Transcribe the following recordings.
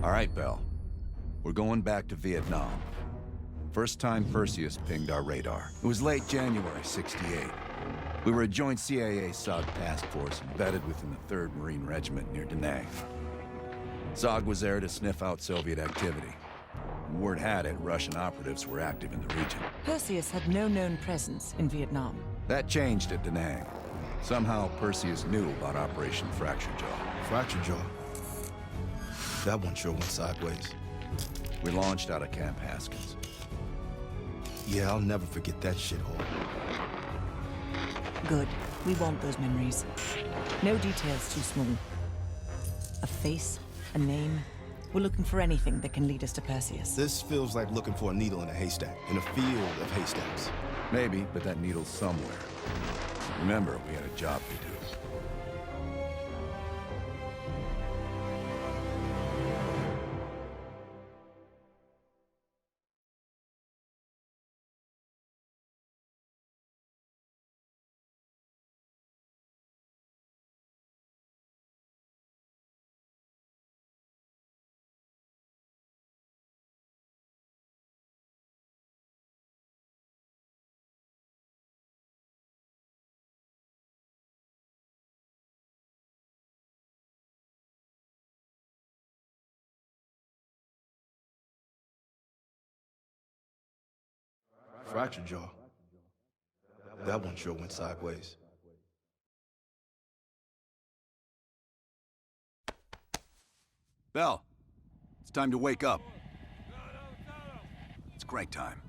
All right, Bell. We're going back to Vietnam. First time Perseus pinged our radar. It was late January '68. We were a joint CIA-SOG task force embedded within the 3rd Marine Regiment near Da Nang. SOG was there to sniff out Soviet activity. And word had it Russian operatives were active in the region. Perseus had no known presence in Vietnam. That changed at Da Nang. Somehow Perseus knew about Operation Fracture Jaw. Fracture Jaw? That one sure went sideways. We launched out of Camp Haskins. Yeah, I'll never forget that shithole. Good. We want those memories. No details too small. A face, a name. We're looking for anything that can lead us to Perseus. This feels like looking for a needle in a haystack, in a field of haystacks. Maybe, but that needle's somewhere. Remember, we had a job to do. Fracture Jaw. That one sure went sideways. Bell, it's time to wake up. It's crank time.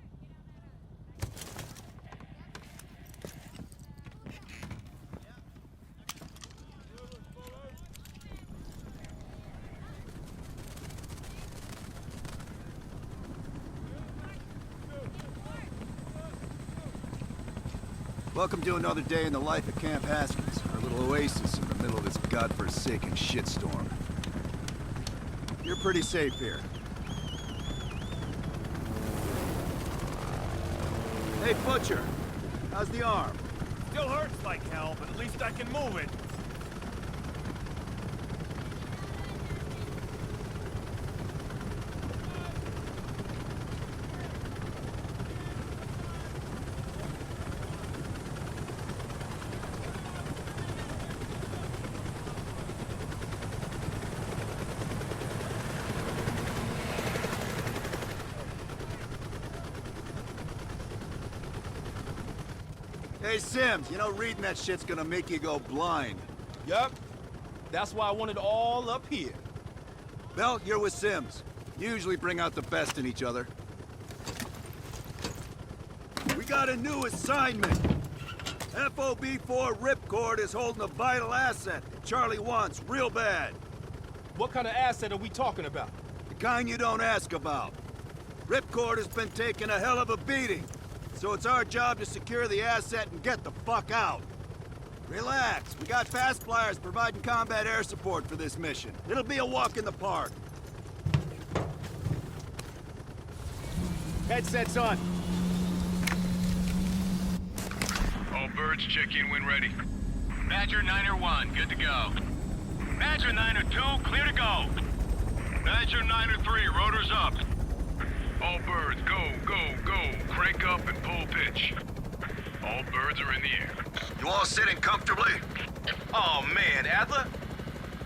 Welcome to another day in the life of Camp Haskins, our little oasis in the middle of this godforsaken shitstorm. You're pretty safe here. Hey, Butcher, how's the arm? Still hurts like hell, but at least I can move it. Hey, Sims, you know reading that shit's gonna make you go blind. Yup. That's why I want it all up here. Bell, you're with Sims. You usually bring out the best in each other. We got a new assignment. FOB-4 Ripcord is holding a vital asset that Charlie wants real bad. What kind of asset are we talking about? The kind you don't ask about. Ripcord has been taking a hell of a beating. So it's our job to secure the asset and get the fuck out. Relax, we got fast flyers providing combat air support for this mission. It'll be a walk in the park. Headsets on. All birds check in when ready. Badger 9-1, good to go. Badger 9-2, clear to go. Badger 9-3, rotors up. All birds, go, go, go. Crank up and pull pitch. All birds are in the air. You all sitting comfortably? Oh man, Adler.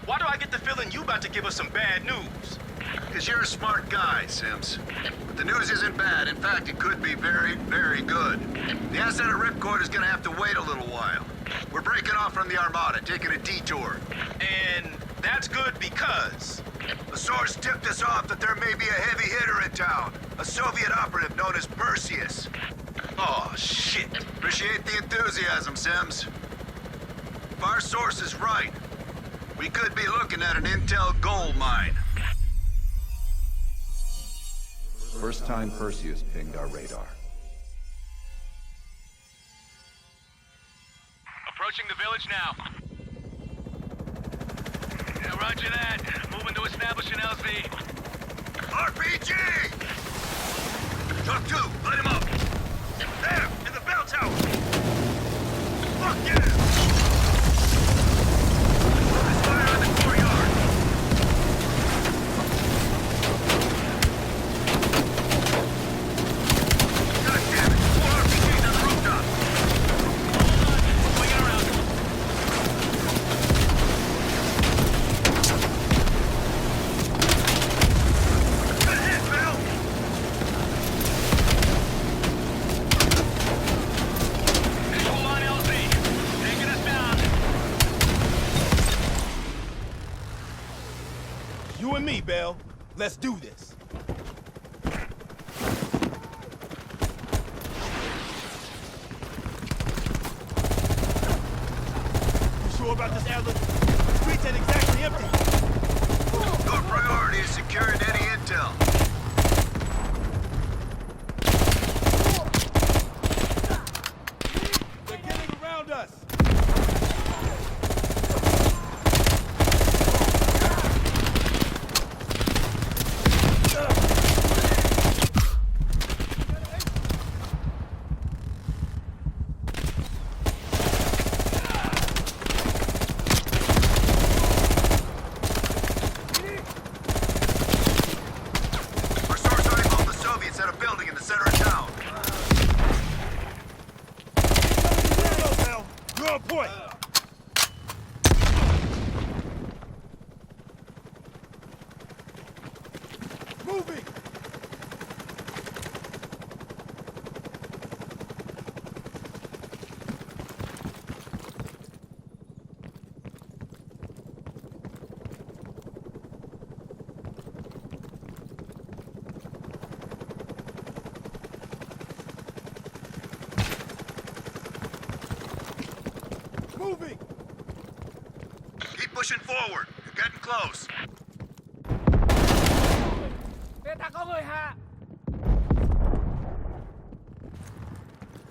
Why do I get the feeling you about to give us some bad news? Because you're a smart guy, Sims. But the news isn't bad. In fact, it could be very, very good. The asset of Ripcord is gonna have to wait a little while. We're breaking off from the Armada, taking a detour. And that's good because... A source tipped us off that there may be a heavy hitter in town. A Soviet operative known as Perseus. Oh, shit. Appreciate the enthusiasm, Sims. If our source is right, we could be looking at an intel gold mine. First time Perseus pinged our radar. Approaching the village now. Yeah, roger that. Moving to establish an LZ. RPG! Truck 2, light him up! There, in the bell tower! Fuck yeah! Focus fire on the courtyard! with me, Bell. Let's do this. You sure about this, Adler? The streets ain't exactly empty. Your priority is securing any intel. They're getting around us. Our source rifle, the Soviets at a building in the center of town. Bell, you're on point. Moving. Moving. Keep pushing forward. You're getting close.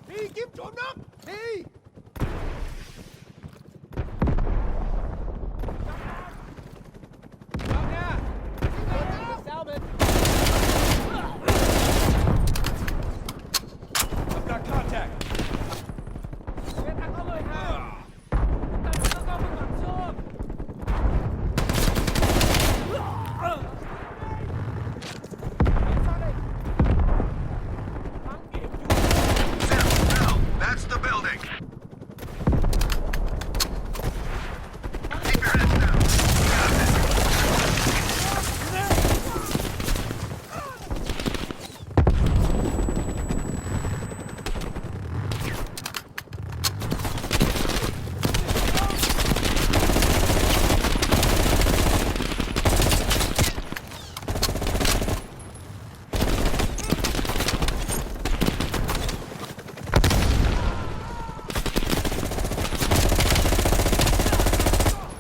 Đi kiếm trộm nó. Đi. Chào nha. I've got contact. Now, that's the building. Keep your heads down. We got this.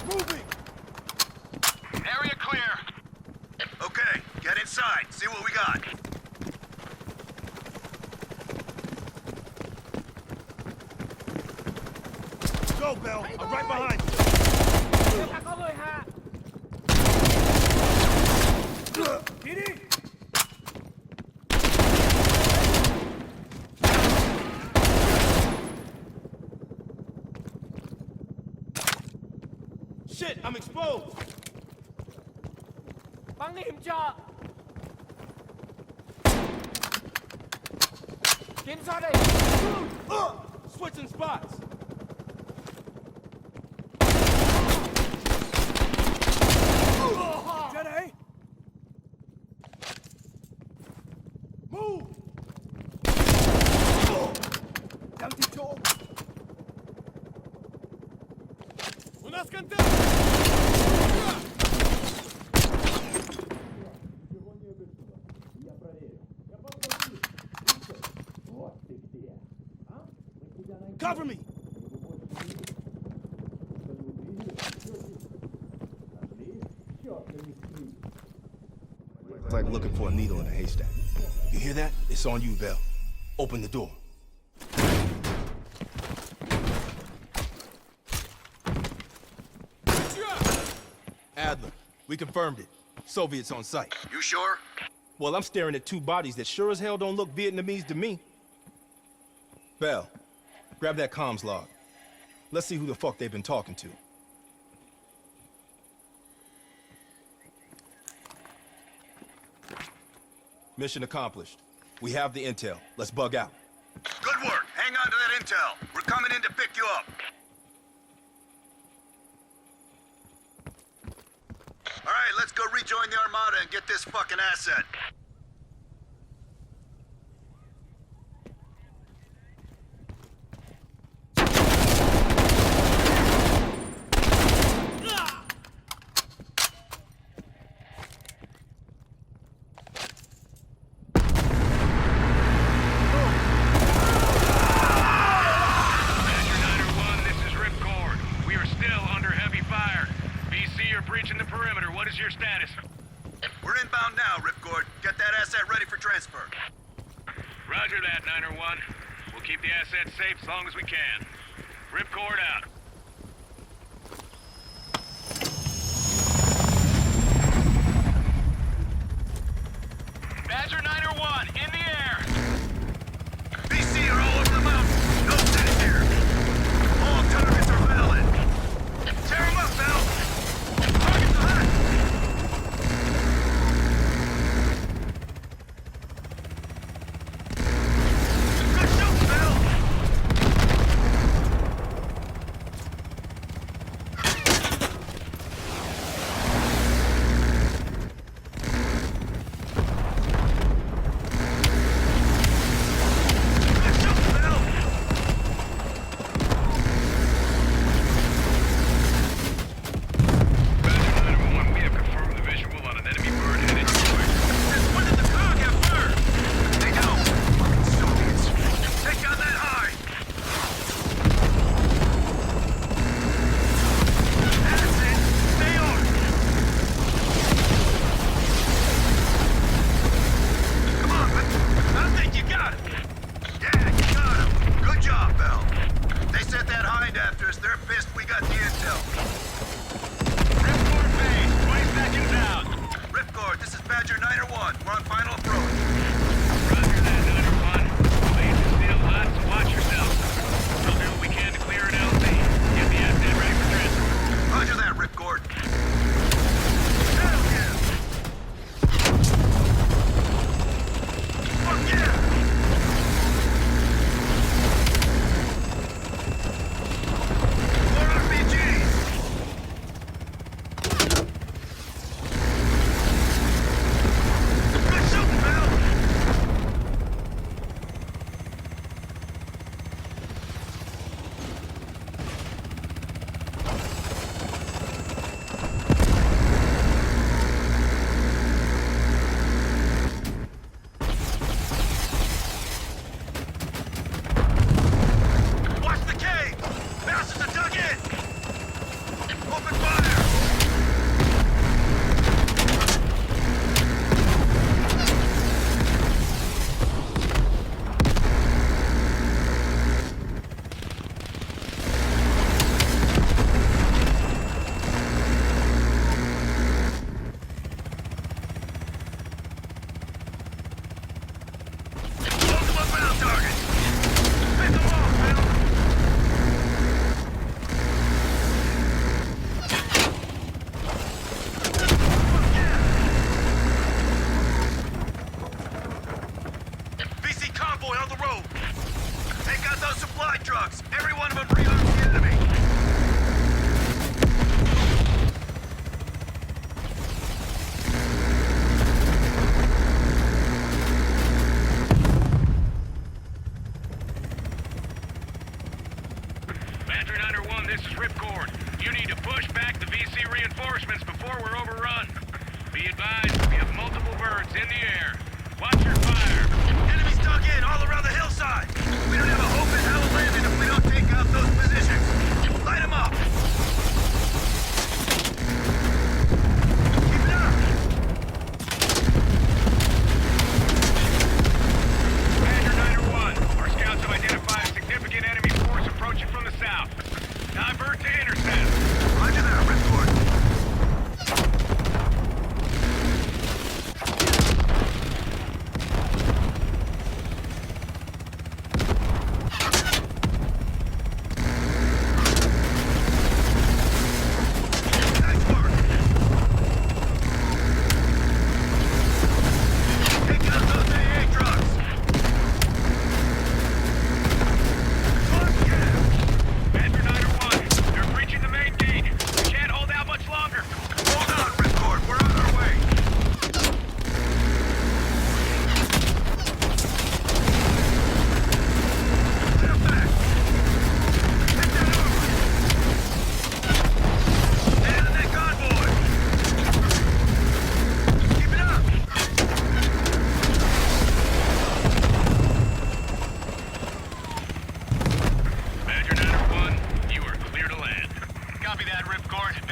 Moving. Area clear. Okay, get inside. See what we got. Go, Bell. I'm right behind you. Đi. Shit, I'm exposed. Switching spots. Jenny. Move. Down to Joel. У нас контакт. Cover me! It's like looking for a needle in a haystack. You hear that? It's on you, Bell. Open the door. Adler, we confirmed it. Soviets on site. You sure? Well, I'm staring at two bodies that sure as hell don't look Vietnamese to me. Bell, grab that comms log. Let's see who the fuck they've been talking to. Mission accomplished. We have the intel. Let's bug out. Good work. Hang on to that intel. We're coming in to pick you up. All right, let's go rejoin the Armada and get this fucking asset. breaching the perimeter. What is your status? We're inbound now, Ripcord. Get that asset ready for transfer. Roger that, Niner 1. We'll keep the asset safe as long as we can. Ripcord out. Badger Niner 1, in the air! BC are all over the mountain. No city here. All targets are valid. Tear them up, Bell. Target's hot. Good shoot, Bell. Good shoot, Bell. Badger Niner 1, we have confirmed the visual on an enemy bird headed your way. Since when did the car get burned? They know. Fucking Soviets. Take out that high. That's it. Stay on. Come on, man. I think you got it. Yeah, you got him. Good job, Bell. They sent that hind after us. They're pissed we got the intel. Ripcord base, 20 seconds out. Ripcord, this is Badger Niner 1. We're on final approach. Roger that, Niner 1. The base is still hot, so watch yourself. We'll do what we can to clear it LZ. Get the asset ready for transfer. Roger that, Ripcord. Hell yeah! Fuck yeah! More RPGs! Good shooting, Bell! Watch the cave! Bastards are dug in! Open fire! Multiple ground targets! Pick them off, Bill! BC convoy on the road. Take out those supply trucks. Every one of them rearms the enemy. Badger Niner 1, this is Ripcord. You need to push back the VC reinforcements before we're overrun. Be advised, we have multiple birds in the air. Watch your fire. Enemies dug in all around the hillside. We don't have a hope in hell of landing if we don't take out those positions. Light them up. Keep it up. Badger Niner 1, our scouts have identified a significant enemy force approaching from the south. Divert to intercept. Roger that, Ripcord.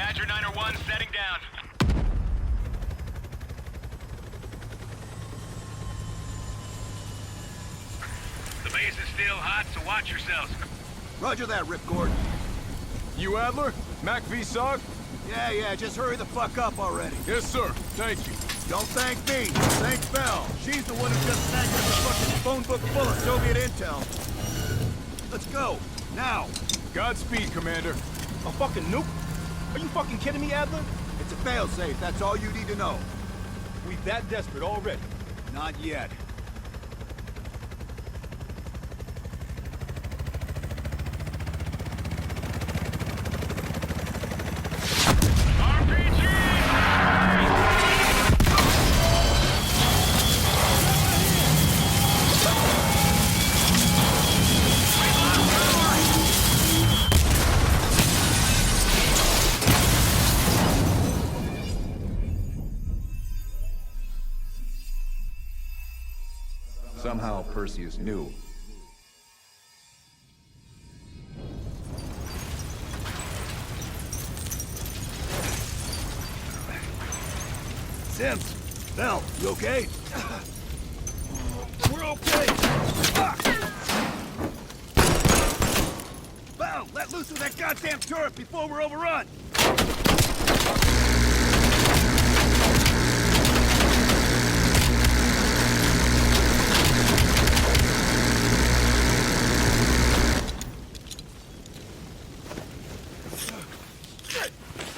Badger 901 setting down. The base is still hot, so watch yourselves. Roger that, Ripcord. You Adler? Mac V SOG? Yeah, just hurry the fuck up already. Yes, sir. Thank you. Don't thank me. Thank Bell. She's the one who just snagged us a fucking phone book full of Soviet intel. Let's go. Now. Godspeed, Commander. A fucking nuke? Are you fucking kidding me, Adler? It's a failsafe. That's all you need to know. We that desperate already. Not yet. Somehow Perseus knew. Sims! Bell, you okay? We're okay! Bell, let loose of that goddamn turret before we're overrun!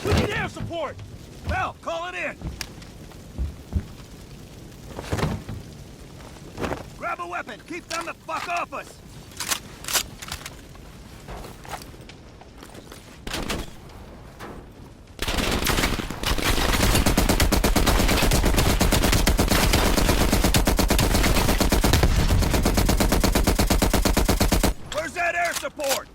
We need air support! Bell, call it in! Grab a weapon! Keep them the fuck off us! Where's that air support?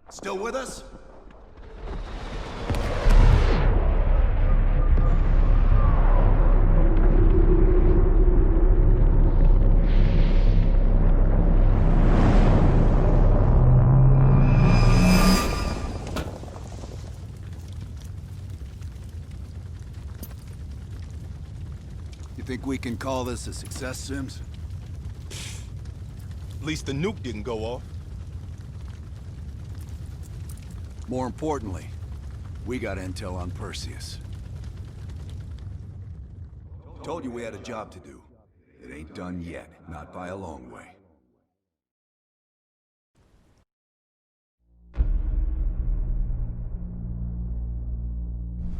Still with us? You think we can call this a success, Sims? At least the nuke didn't go off. More importantly, we got intel on Perseus. Told you we had a job to do. It ain't done yet, not by a long way.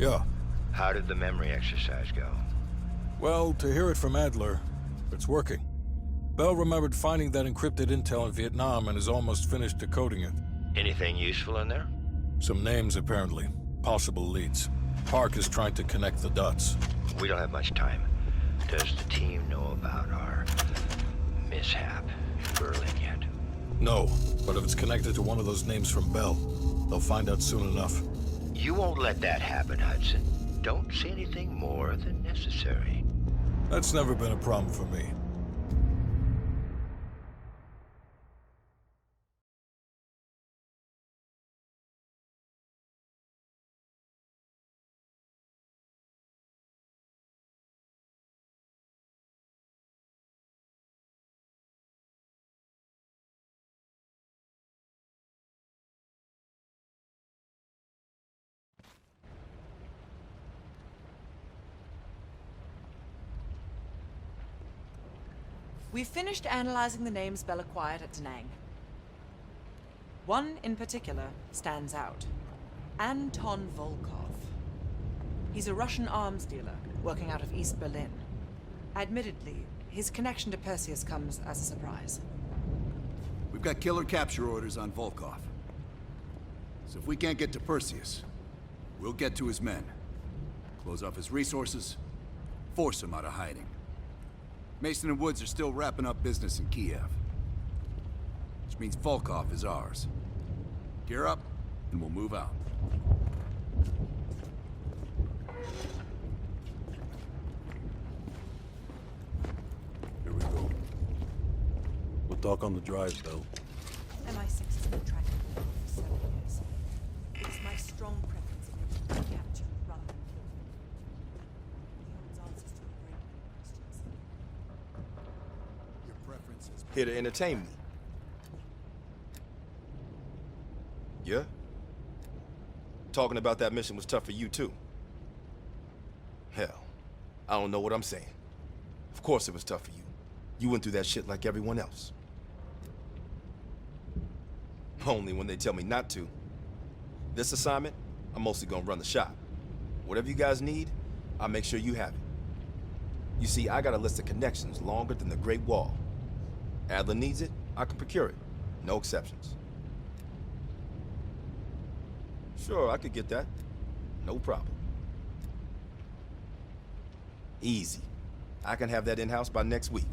Yeah. How did the memory exercise go? Well, to hear it from Adler, it's working. Bell remembered finding that encrypted intel in Vietnam and is almost finished decoding it. Anything useful in there? Some names, apparently. Possible leads. Park is trying to connect the dots. We don't have much time. Does the team know about our mishap in Berlin yet? No, but if it's connected to one of those names from Bell, they'll find out soon enough. You won't let that happen, Hudson. Don't say anything more than necessary. That's never been a problem for me. We've finished analyzing the names Bell acquired at Da Nang. One in particular stands out. Anton Volkov. He's a Russian arms dealer working out of East Berlin. Admittedly, His connection to Perseus comes as a surprise. We've got killer capture orders on Volkov. So if we can't get to Perseus, we'll get to his men. Close off his resources, force him out of hiding. Mason and Woods are still wrapping up business in Kiev. Which means Volkov is ours. Gear up, and we'll move out. Here we go. We'll talk on the drive, Bell. MI6 has been tracking me for 7 years. It's my strong preference for capture rather than kill. The odds answers to a great many questions. Your preference is... Here to entertain me. Yeah? Talking about that mission was tough for you, too. Hell, I don't know what I'm saying. Of course it was tough for you. You went through that shit like everyone else. Only when they tell me not to. This assignment, I'm mostly gonna run the shop. Whatever you guys need, I'll make sure you have it. You see, I got a list of connections longer than the Great Wall. Adler needs it, I can procure it. No exceptions. Sure, I could get that. No problem. Easy. I can have that in-house by next week.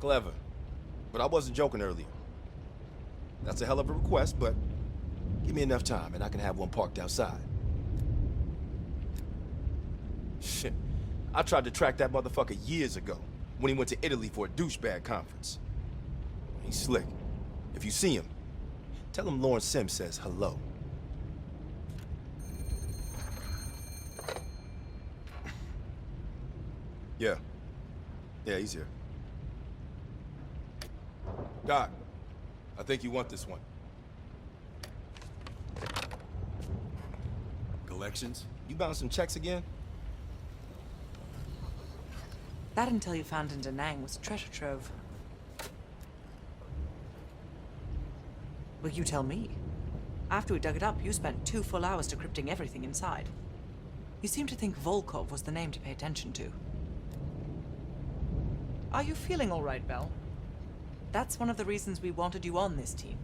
Clever. But I wasn't joking earlier. That's a hell of a request, but give me enough time and I can have one parked outside. Shit. I tried to track that motherfucker years ago when he went to Italy for a douchebag conference. He's slick. If you see him, tell him Lawrence Sims says hello. Yeah. Yeah, he's here. Doc, I think you want this one. Collections? You bouncing checks again? That intel you found in Da Nang was a treasure trove. Well, you tell me. After we dug it up, you spent 2 full hours decrypting everything inside. You seem to think Volkov was the name to pay attention to. Are you feeling all right, Bell? That's one of the reasons we wanted you on this team.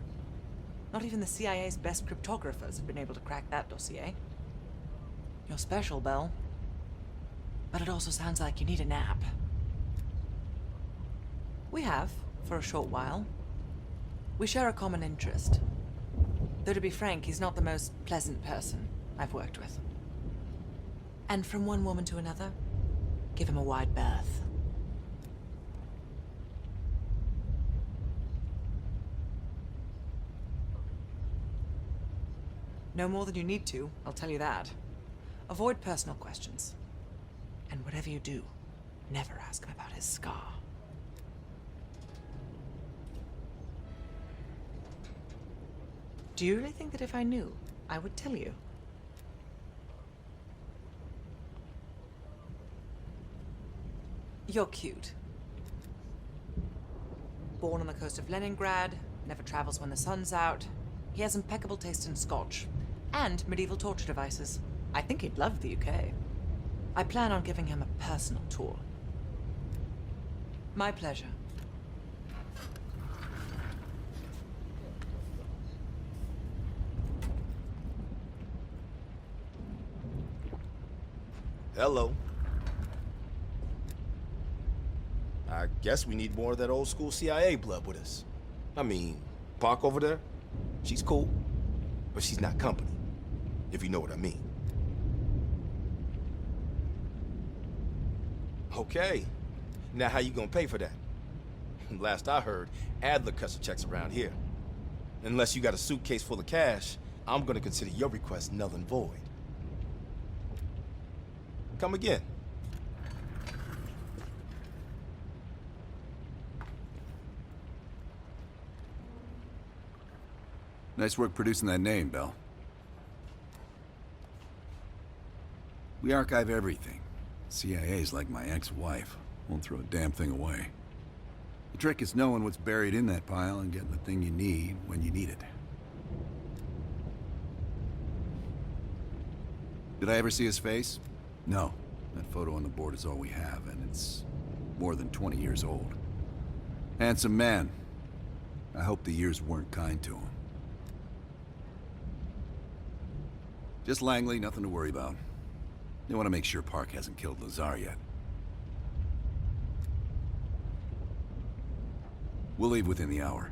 Not even the CIA's best cryptographers have been able to crack that dossier. You're special, Bell. But it also sounds like you need a nap. We have, for a short while. We share a common interest. Though to be frank, he's not the most pleasant person I've worked with. And from one woman to another, give him a wide berth. No more than you need to, I'll tell you that. Avoid personal questions. And whatever you do, never ask him about his scar. Do you really think that if I knew, I would tell you? You're cute. Born on the coast of Leningrad, never travels when the sun's out. He has impeccable taste in scotch and medieval torture devices. I think he'd love the UK. I plan on giving him a personal tour. My pleasure. Hello. I guess we need more of that old school CIA blood with us. I mean, Park over there, she's cool, but she's not company, if you know what I mean. Okay, now how you gonna pay for that? Last I heard, Adler cuts the checks around here. Unless you got a suitcase full of cash, I'm gonna consider your request null and void. Come again. Nice work producing that name, Bell. We archive everything. CIA's like my ex-wife. Won't throw a damn thing away. The trick is knowing what's buried in that pile and getting the thing you need when you need it. Did I ever see his face? No. That photo on the board is all we have, and it's more than 20 years old. Handsome man. I hope the years weren't kind to him. Just Langley, nothing to worry about. They want to make sure Park hasn't killed Lazar yet. We'll leave within the hour.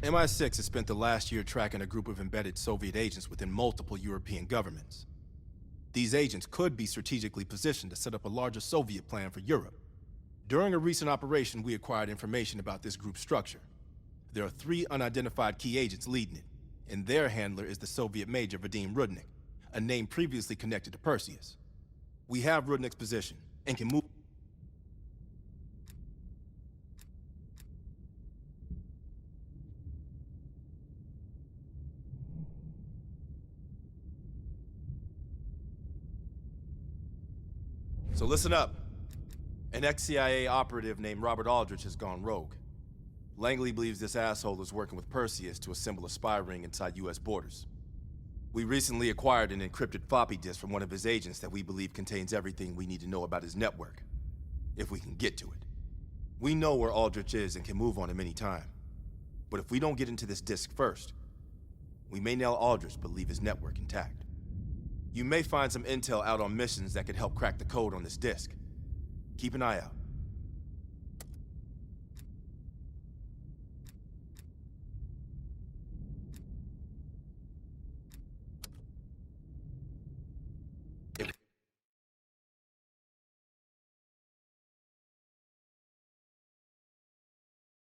MI6 has spent the last year tracking a group of embedded Soviet agents within multiple European governments. These agents could be strategically positioned to set up a larger Soviet plan for Europe. During a recent operation, we acquired information about this group's structure. There are 3 unidentified key agents leading it, and their handler is the Soviet Major Vadim Rudnik, a name previously connected to Perseus. We have Rudnik's position and can move. So listen up. An ex-CIA operative named Robert Aldrich has gone rogue. Langley believes this asshole is working with Perseus to assemble a spy ring inside US borders. We recently acquired an encrypted floppy disk from one of his agents that we believe contains everything we need to know about his network, if we can get to it. We know where Aldrich is and can move on him any time. But if we don't get into this disk first, we may nail Aldrich but leave his network intact. You may find some intel out on missions that could help crack the code on this disk. Keep an eye out.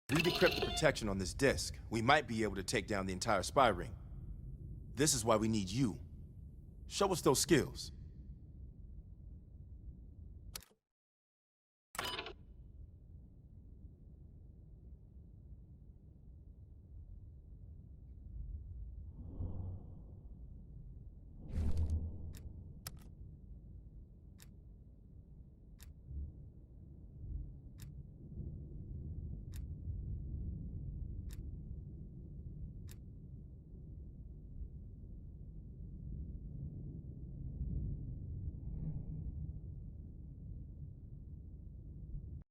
If we decrypt the protection on this disk, we might be able to take down the entire spy ring. This is why we need you. Show us those skills.